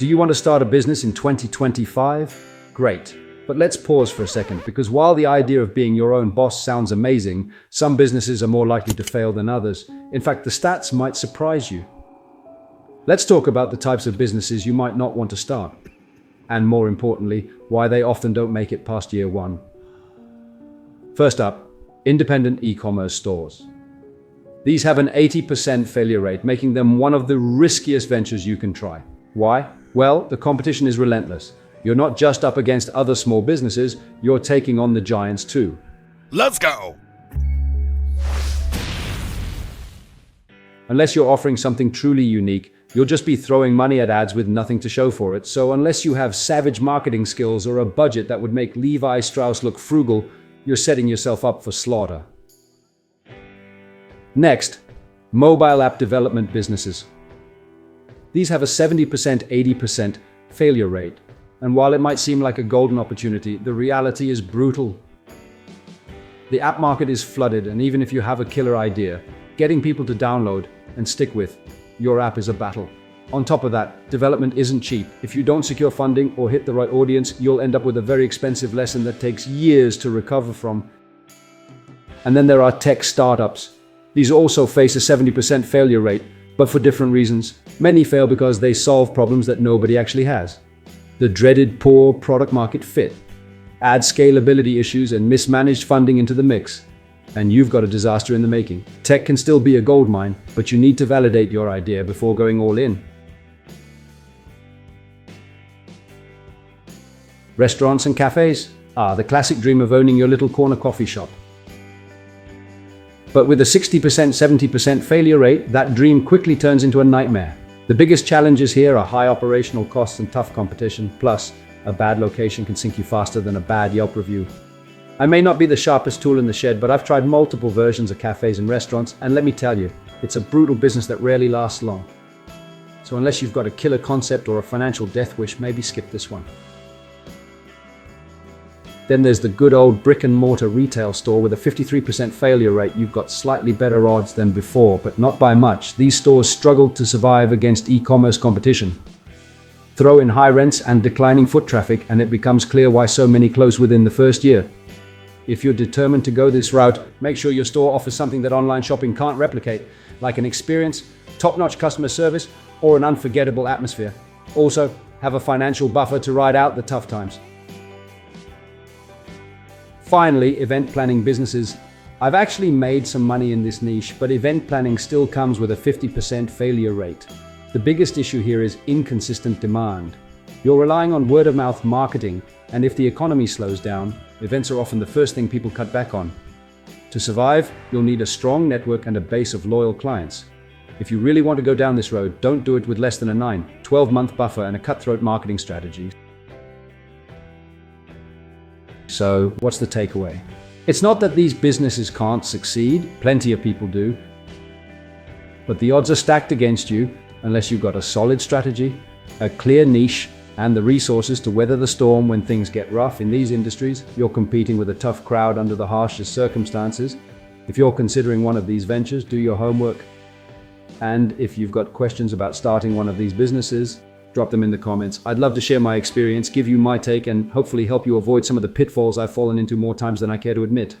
Do you want to start a business in 2025? Great. But let's pause for a second, because while the idea of being your own boss sounds amazing, some businesses are more likely to fail than others. In fact, the stats might surprise you. Let's talk about the types of businesses you might not want to start. And more importantly, why they often don't make it past year one. First up, independent e-commerce stores. These have an 80% failure rate, making them one of the riskiest ventures you can try. Why? Well, the competition is relentless. You're not just up against other small businesses, you're taking on the giants too. Let's go! Unless you're offering something truly unique, you'll just be throwing money at ads with nothing to show for it. So unless you have savage marketing skills or a budget that would make Levi Strauss look frugal, you're setting yourself up for slaughter. Next, mobile app development businesses. These have a 70%, 80% failure rate. And while it might seem like a golden opportunity, the reality is brutal. The app market is flooded, and even if you have a killer idea, getting people to download and stick with your app is a battle. On top of that, development isn't cheap. If you don't secure funding or hit the right audience, you'll end up with a very expensive lesson that takes years to recover from. And then there are tech startups. These also face a 70% failure rate, but for different reasons. Many fail because they solve problems that nobody actually has. The dreaded poor product market fit. Add scalability issues and mismanaged funding into the mix, and you've got a disaster in the making. Tech can still be a goldmine, but you need to validate your idea before going all in. Restaurants and cafes? The classic dream of owning your little corner coffee shop. But with a 60%, 70% failure rate, that dream quickly turns into a nightmare. The biggest challenges here are high operational costs and tough competition, plus a bad location can sink you faster than a bad Yelp review. I may not be the sharpest tool in the shed, but I've tried multiple versions of cafes and restaurants, and let me tell you, it's a brutal business that rarely lasts long. So unless you've got a killer concept or a financial death wish, maybe skip this one. Then there's the good old brick and mortar retail store with a 53% failure rate. You've got slightly better odds than before, but not by much. These stores struggle to survive against e-commerce competition. Throw in high rents and declining foot traffic, and it becomes clear why so many close within the first year. If you're determined to go this route, make sure your store offers something that online shopping can't replicate, like an experience, top-notch customer service, or an unforgettable atmosphere. Also, have a financial buffer to ride out the tough times. Finally, event planning businesses. I've actually made some money in this niche, but event planning still comes with a 50% failure rate. The biggest issue here is inconsistent demand. You're relying on word-of-mouth marketing, and if the economy slows down, events are often the first thing people cut back on. To survive, you'll need a strong network and a base of loyal clients. If you really want to go down this road, don't do it with less than a 9-12-month buffer and a cutthroat marketing strategy. So, what's the takeaway? It's not that these businesses can't succeed, plenty of people do, but the odds are stacked against you unless you've got a solid strategy, a clear niche, and the resources to weather the storm when things get rough. In these industries, you're competing with a tough crowd under the harshest circumstances. If you're considering one of these ventures, do your homework. And if you've got questions about starting one of these businesses, drop them in the comments. I'd love to share my experience, give you my take, and hopefully help you avoid some of the pitfalls I've fallen into more times than I care to admit.